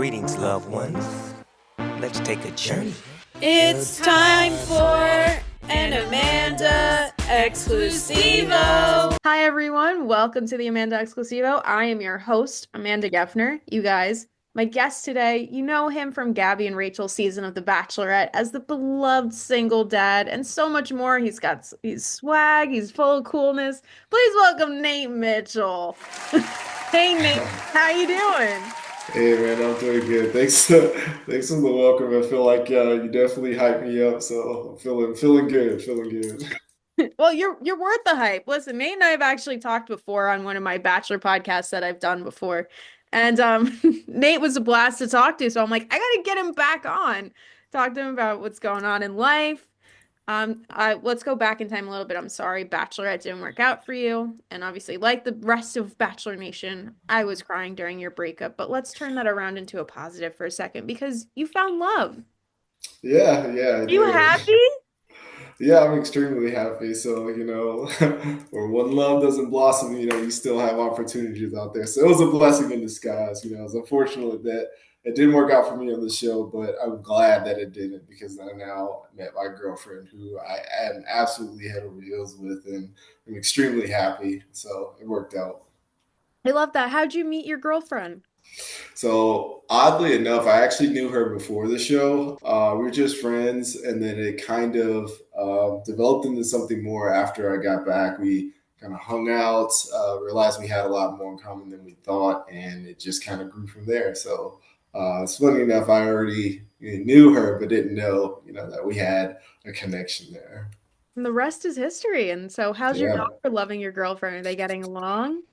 Greetings, loved ones. Let's take a journey. It's time for an Amanda Exclusivo. Hi, everyone. Welcome to the Amanda Exclusivo. I am your host, Amanda Geffner. You guys, my guest today, you know him from Gabby and Rachel season of The Bachelorette as the beloved single dad and so much more. He's swag, he's full of coolness. Please welcome Nate Mitchell. Hey, Nate, how you doing? Hey man, I'm doing good. Thanks for the welcome. I feel like you definitely hyped me up, so I'm feeling good. Well, you're worth the hype. Listen, Nate and I have actually talked before on one of my Bachelor podcasts that I've done before. And Nate was a blast to talk to. So I'm like, I gotta get him back on. Talk to him about what's going on in life. Let's go back in time a little bit. I'm sorry, Bachelorette didn't work out for you. And obviously, like the rest of Bachelor Nation, I was crying during your breakup. But let's turn that around into a positive for a second because you found love. Yeah, Are you happy? Yeah, I'm extremely happy. So, or when love doesn't blossom, you still have opportunities out there. So it was a blessing in disguise. It's unfortunate that it didn't work out for me on the show, but I'm glad that it didn't because I now met my girlfriend who I am absolutely head over heels with, and I'm extremely happy. So it worked out. I love that. How'd you meet your girlfriend? So oddly enough, I actually knew her before the show. We were just friends, and then it kind of developed into something more after I got back. We kind of hung out, realized we had a lot more in common than we thought, and it just kind of grew from there. So it's funny enough, I already knew her, but didn't know, that we had a connection there. And the rest is history. And so, how's your Yeah. daughter loving your girlfriend? Are they getting along?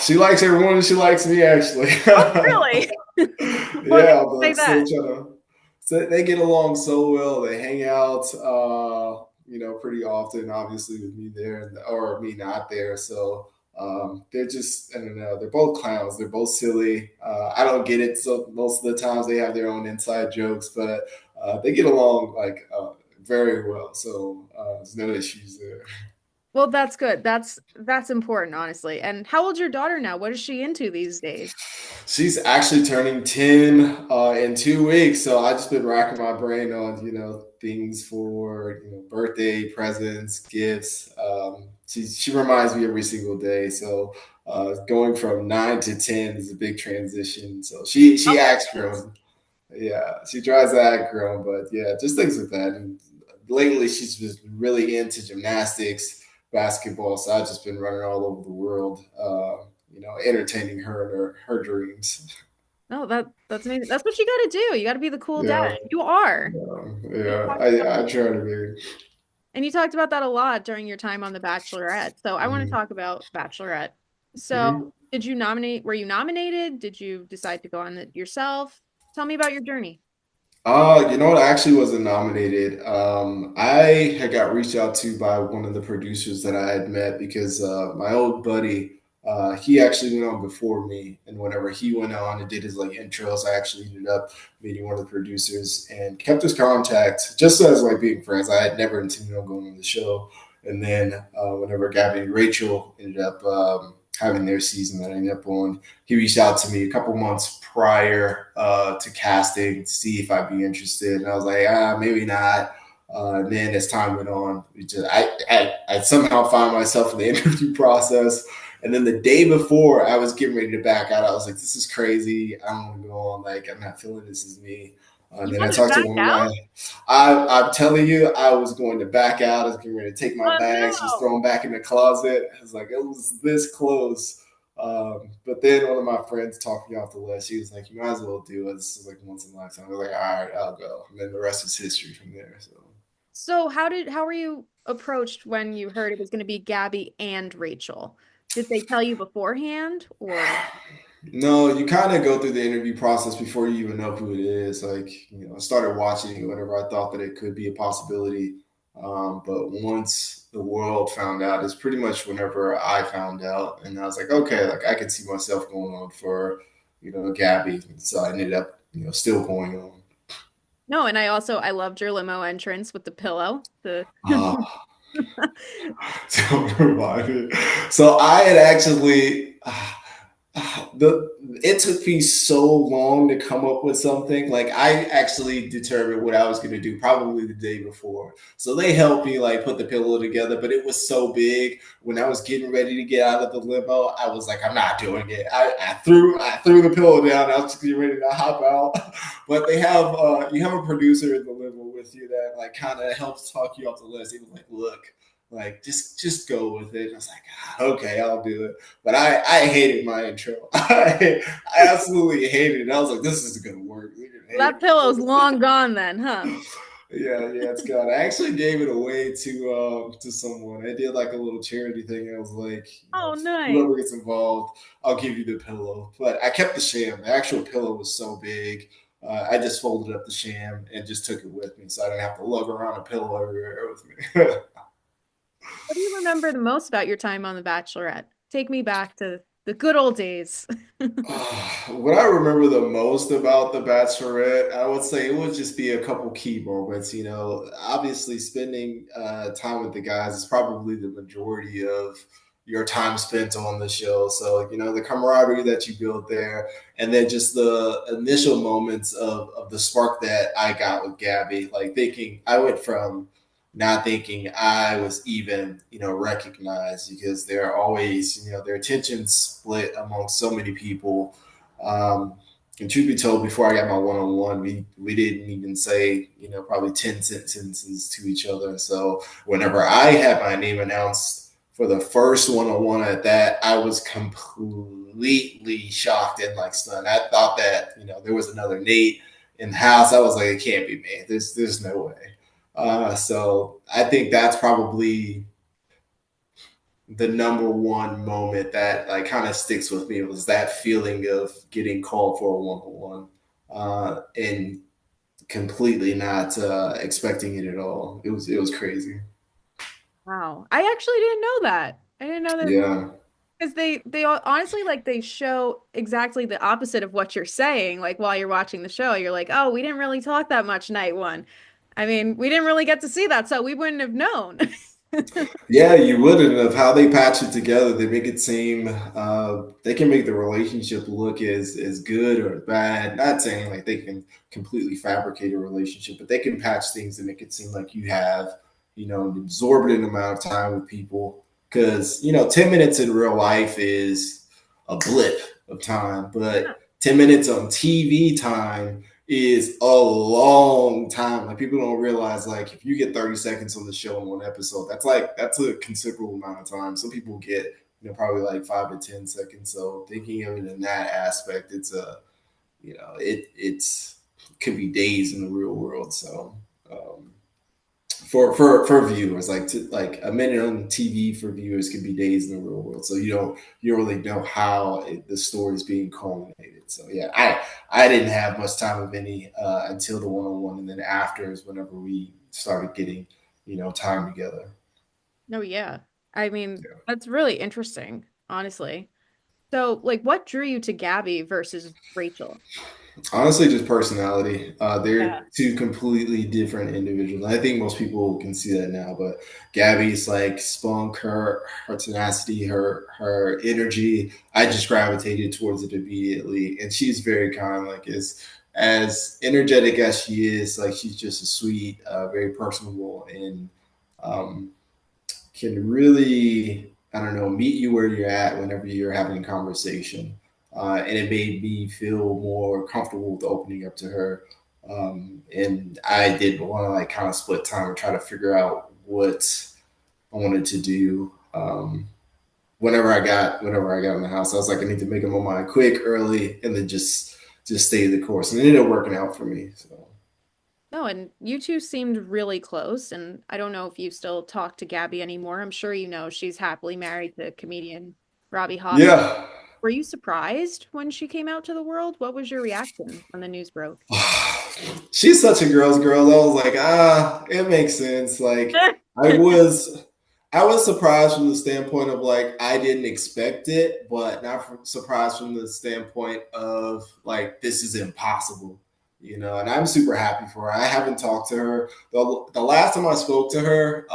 She likes everyone, and she likes me actually. Oh, really? Yeah, What makes but you say still that? trying to. So they get along so well. They hang out, pretty often. Obviously, with me there or me not there. So they're just, I don't know. They're both clowns. They're both silly. I don't get it. So most of the times they have their own inside jokes, but they get along like very well. So there's no issues there. Well, that's good. That's important, honestly. And how old's your daughter now? What is she into these days? She's actually turning 10 in 2 weeks. So I just been racking my brain on, things for, birthday presents, gifts. She reminds me every single day. So going from 9 to 10 is a big transition. So she acts grown. Yeah, she tries to act grown, but yeah, just things like that. And lately she's just really into gymnastics, basketball. So I've just been running all over the world, entertaining her and her dreams. Oh, that's amazing. That's what you got to do. You got to be the cool dad. Yeah, You are. I try to be. And you talked about that a lot during your time on The Bachelorette. So I want to talk about Bachelorette. Mhm. So did you nominate? Were you nominated? Did you decide to go on it yourself? Tell me about your journey. You know what? I actually wasn't nominated. I had got reached out to by one of the producers that I had met because my old buddy, he actually went on before me, and whenever he went on and did his like intros, I actually ended up meeting one of the producers and kept his contact just as like being friends. I had never intended on going on the show, and then whenever Gabby and Rachel ended up having their season that I ended up on, he reached out to me a couple months prior to casting to see if I'd be interested, and I was like, maybe not. And then as time went on, I somehow found myself in the interview process. And then the day before I was getting ready to back out, I was like, this is crazy. I don't want to go on. Like, I'm not feeling this is me. And You then I wanted to talked to back one of out? I'm telling you, I was going to back out. I was getting ready to take my Oh, bags, just no. throw them back in the closet. I was like, it was this close. But then one of my friends talked me off the list. She was like, you might as well do it. This is like once in a lifetime. I was like, all right, I'll go. And then the rest is history from there. So. So how were you approached when you heard it was going to be Gabby and Rachel? Did they tell you beforehand or? No, you kind of go through the interview process before you even know who it is. Like, I started watching it whenever I thought that it could be a possibility. But once the world found out, it's pretty much whenever I found out. And I was like, okay, like I could see myself going on for, Gabby. So I ended up, still going on. No, and I loved your limo entrance with the pillow. The Ah, don't remind me. So I had actually, It took me so long to come up with something. Like I actually determined what I was going to do probably the day before. So they helped me like put the pillow together, but it was so big. When I was getting ready to get out of the limo, I was like, I'm not doing it. I threw the pillow down. I was just getting ready to hop out. But they have you have a producer in the limo with you that like kind of helps talk you off the list. He was like, look, like just go with it. And I was like, okay, I'll do it. But I hated my intro. I absolutely hated it. I was like, this isn't gonna work. That pillow's long gone then, huh? Yeah, it's gone. I actually gave it away to someone. I did like a little charity thing. And I was like, Oh, nice. whoever gets involved, I'll give you the pillow. But I kept the sham. The actual pillow was so big. I just folded up the sham and just took it with me, so I didn't have to lug around a pillow everywhere with me. What do you remember the most about your time on The Bachelorette? Take me back to the good old days. What I remember the most about The Bachelorette, I would say it would just be a couple key moments. Obviously spending time with the guys is probably the majority of your time spent on the show. So, the camaraderie that you build there, and then just the initial moments of the spark that I got with Gabby, like thinking I went from not thinking I was even, recognized because they're always, their attention split among so many people. Um, and truth be told, before I got my one-on-one, we didn't even say, probably 10 sentences to each other. So whenever I had my name announced for the first one-on-one at that, I was completely shocked and like stunned. I thought that, there was another Nate in the house. I was like, it can't be me. There's no way. So I think that's probably the number one moment that like kind of sticks with me was that feeling of getting called for a one-on-one and completely not expecting it at all. It was crazy. Wow. I actually didn't know that. I didn't know that Yeah. because honestly like they show exactly the opposite of what you're saying. Like while you're watching the show, you're like, "Oh, we didn't really talk that much night one." I mean, we didn't really get to see that, so we wouldn't have known. Yeah, you wouldn't have how they patch it together. They make it seem they can make the relationship look as good or bad. Not saying like they can completely fabricate a relationship, but they can patch things to make it seem like you have, an exorbitant amount of time with people. Because 10 minutes in real life is a blip of time, but 10 minutes on TV time is a long time. Like people don't realize, like if you get 30 seconds on the show in one episode, that's a considerable amount of time. Some people get probably like 5 to 10 seconds. So thinking of it in that aspect, it's a it's could be days in the real world. So um, for viewers, like a minute on TV for viewers could be days in the real world. So you don't really know how the story is being culminated. So yeah, I didn't have much time of any until the one-on-one, and then after is whenever we started getting time together. No, yeah. I mean, Yeah. that's really interesting, honestly. So, like, what drew you to Gabby versus Rachel? Honestly, just personality. Yeah. They're two completely different individuals. I think most people can see that now. But Gabby's like spunk, her tenacity, her energy. I just gravitated towards it immediately, and she's very kind. Like as energetic as she is, like she's just a sweet, very personable, and um, can really, I don't know, meet you where you're at whenever you're having a conversation. And it made me feel more comfortable with opening up to her. And I did want to like kind of split time and try to figure out what I wanted to do. Whenever I got in the house, I was like, I need to make up my mind quick, early, and then just stay the course. And it ended up working out for me. So No, and you two seemed really close, and I don't know if you still talk to Gabby anymore. I'm sure you know she's happily married to comedian Robbie Hoffman. yeah, Were you surprised when she came out to the world? What was your reaction when the news broke? she's such a girl's girl. I was like, it makes sense. Like I was I was surprised from the standpoint of like I didn't expect it, but not surprised from the standpoint of like this is impossible. And I'm super happy for her. I haven't talked to her. The last time I spoke to her,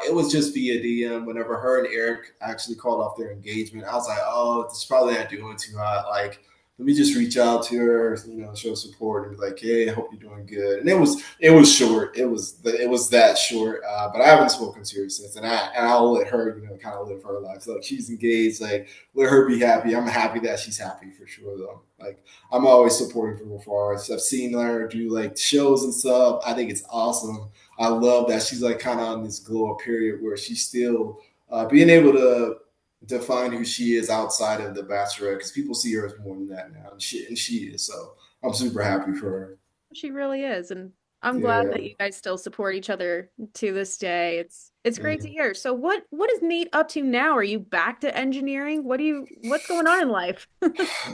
it was just via DM. Whenever her and Eric actually called off their engagement, I was like, oh, this is probably not doing too hot. Like, let me just reach out to her, show support and be like, hey, I hope you're doing good. And it was short. It was that short. But I haven't spoken to her since, and I'll let her, kind of live her life. So, like, she's engaged. Like, let her be happy. I'm happy that she's happy for sure, though. Like, I'm always supporting from afar. So I've seen her do like shows and stuff. I think it's awesome. I love that she's like kind of on this glow up period where she's still being able to define who she is outside of the Bachelorette, because people see her as more than that now, and she is. So I'm super happy for her. She really is, and I'm glad Yeah. that you guys still support each other to this day. It's great to Mhm. hear. So what is Nate up to now? Are you back to engineering? What's going on in life?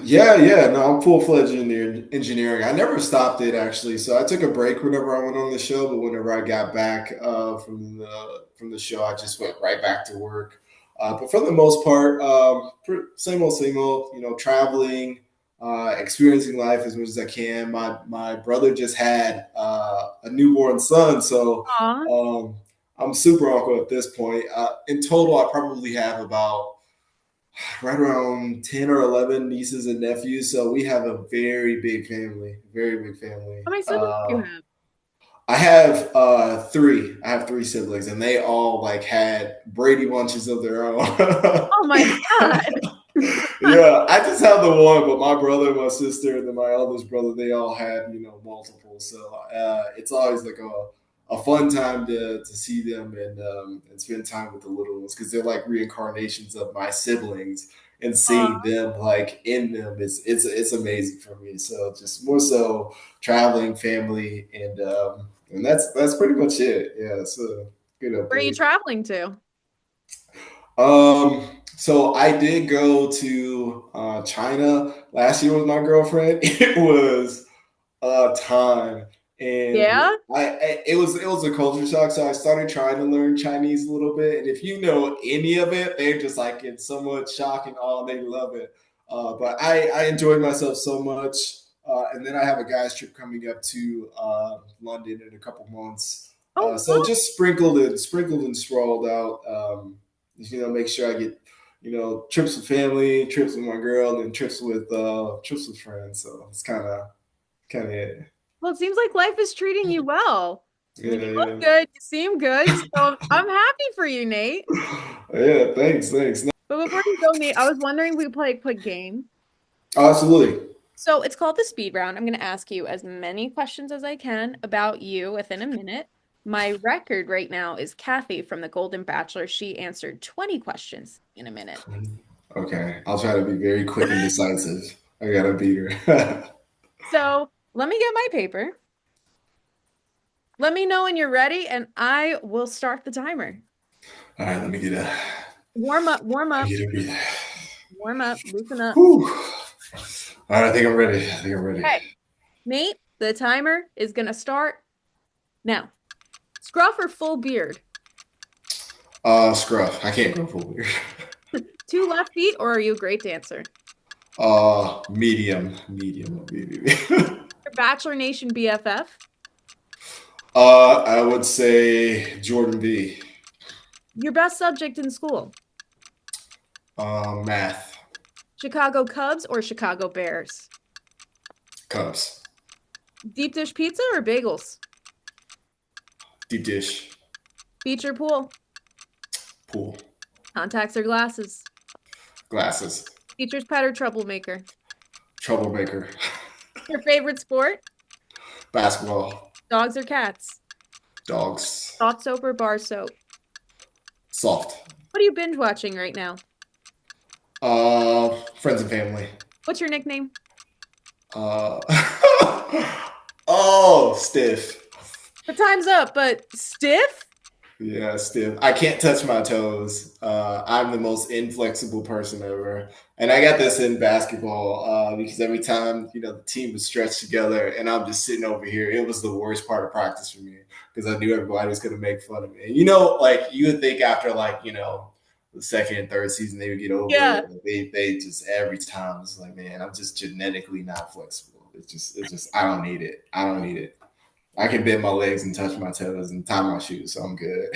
Yeah. No, I'm full fledged in engineering. I never stopped it actually. So I took a break whenever I went on the show, but whenever I got back from the show, I just went right back to work. But for the most part, same old, same old. Traveling, experiencing life as much as I can. My brother just had a newborn son, so Aw. um, I'm super uncle at this point. In total, I probably have about right around 10 or 11 nieces and nephews. So we have a very big family, very big family. How many siblings do you have? I have three. I have three siblings, and they all like had Brady bunches of their own. Oh my God. Yeah, I just have the one, but my brother, my sister, and then my eldest brother, they all had multiple. So it's always like a fun time to see them and spend time with the little ones, because they're like reincarnations of my siblings, and seeing Aw. them like in them it's amazing for me. So just more so traveling, family, and that's pretty much it. Yeah, so good Where are you update. traveling to? So I did go to China last year with my girlfriend. It was a time, and Yeah? it was a culture shock. So I started trying to learn Chinese a little bit, and if you know any of it, they're just like in so much shock and awe. They love it. But I enjoyed myself so much. And then I have a guys trip coming up to London in a couple months. Oh, So just sprinkled and sprawled out. Make sure I get trips with family, trips with my girl, and then trips with friends. So it's kind of it. well, it seems like life is treating you well. I mean, you look Yeah, good, you seem good, so I'm happy for you, Nate. yeah. Thanks. But before you go, Nate, I was wondering if we could play a quick game. Oh, absolutely. So it's called the speed round. I'm going to ask you as many questions as I can about you within a minute. My record right now is Kathy from the Golden Bachelor. She answered 20 questions in a minute. Okay, I'll try to be very quick and decisive. I gotta beat her. So let me get my paper. Let me know when you're ready, and I will start the timer. All right, let me get a. Warm up, warm Let up, me get a breather. warm up, loosen up. Whew. All right, I think I'm ready. Okay, Nate, the timer is going to start now. Scruff or full beard? Scruff. I can't go full beard. Two left feet, or are you a great dancer? Medium, maybe. Your Bachelor Nation BFF? I would say Jordan B. Your best subject in school? Math. Chicago Cubs or Chicago Bears? Cubs. Deep dish pizza or bagels? Deep dish. Beach or pool? Pool. Contacts or glasses? Glasses. Teacher's pet or troublemaker? Troublemaker. Your favorite sport? Basketball. Dogs or cats? Dogs. Soft soap or bar soap? Soft. What are you binge watching right now? Friends and family. What's your nickname? Uh, oh, stiff. The time's up, but stiff? Yeah, stiff. I can't touch my toes. I'm the most inflexible person ever. And I got this in basketball because every time, the team was stretched together and I'm just sitting over here, it was the worst part of practice for me because I knew everybody was going to make fun of me. And, like you would think after the second and third season, they would get over Yeah. it. They just every time it's like, man, I'm just genetically not flexible. It's just I don't need it. I don't need it. I can bend my legs and touch my toes and tie my shoes, so I'm good.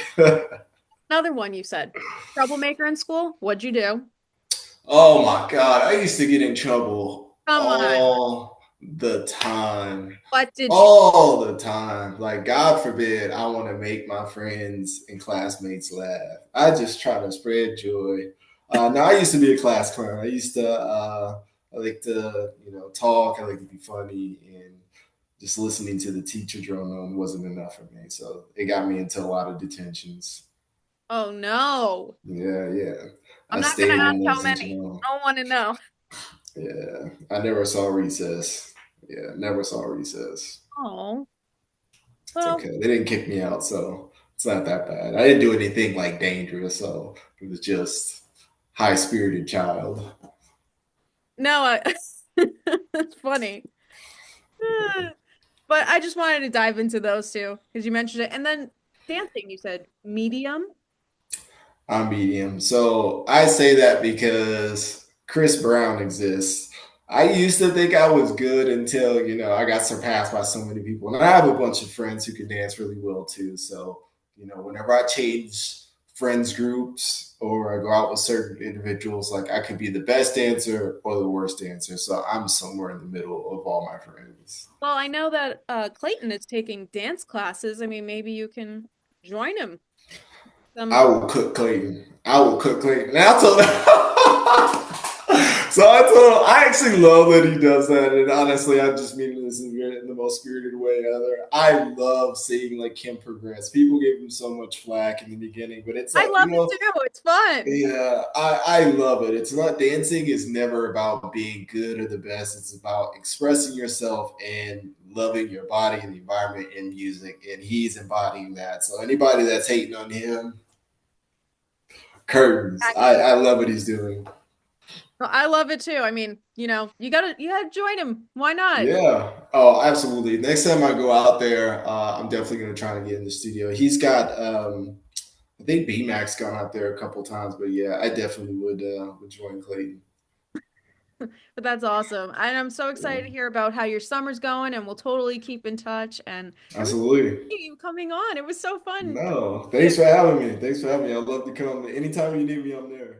Another one you said. Troublemaker in school? What'd you do? Oh my God, I used to get in trouble Come on. all the time. What did you All the time. Like, God forbid I want to make my friends and classmates laugh. I just try to spread joy. Now, I used to be a class clown. I like to, talk. I like to be funny. And just listening to the teacher drone on wasn't enough for me. So it got me into a lot of detentions. Oh no. Yeah, yeah. I'm I not gonna stayed ask in how those many. detention. I don't want to know. Yeah, I never saw recess. Yeah, never saw recess. Oh. It's Well, okay. They didn't kick me out, so it's not that bad. I didn't do anything like dangerous, so it was just high spirited child. no, that's funny. But I just wanted to dive into those two because you mentioned it. And then dancing, you said medium. I'm medium. So I say that because Chris Brown exists. I used to think I was good until, I got surpassed by so many people. And I have a bunch of friends who can dance really well too. So, whenever I change friends groups or I go out with certain individuals, like I could be the best dancer or the worst dancer. So I'm somewhere in the middle of all my friends. Well, I know that Clayton is taking dance classes. I mean, maybe you can join him. I Some will cook Clayton. I will cook Clayton. And I told him. So I told him, I actually love that he does that. And honestly, I just mean this in the most spirited way ever. I love seeing like him progress. People gave him so much flack in the beginning, but it's I like, love it too. It's fun. yeah, I love it. It's not dancing is never about being good or the best. It's about expressing yourself and loving your body and the environment and music. And he's embodying that. So anybody that's hating on him, curtains. I love what he's doing. Well, I love it too. I mean, you gotta join him. Why not? Yeah. Oh, absolutely. Next time I go out there, I'm definitely going to try to get in the studio. He's got, I think BMAX gone out there a couple times, but yeah, I definitely would join Clayton. But that's awesome. And I'm so excited Yeah, to hear about how your summer's going, and we'll totally keep in touch. And I really absolutely. appreciate you coming on. It was so fun. No, thanks for having me. Thanks for having me. I'd love to come anytime you need me. I'm there.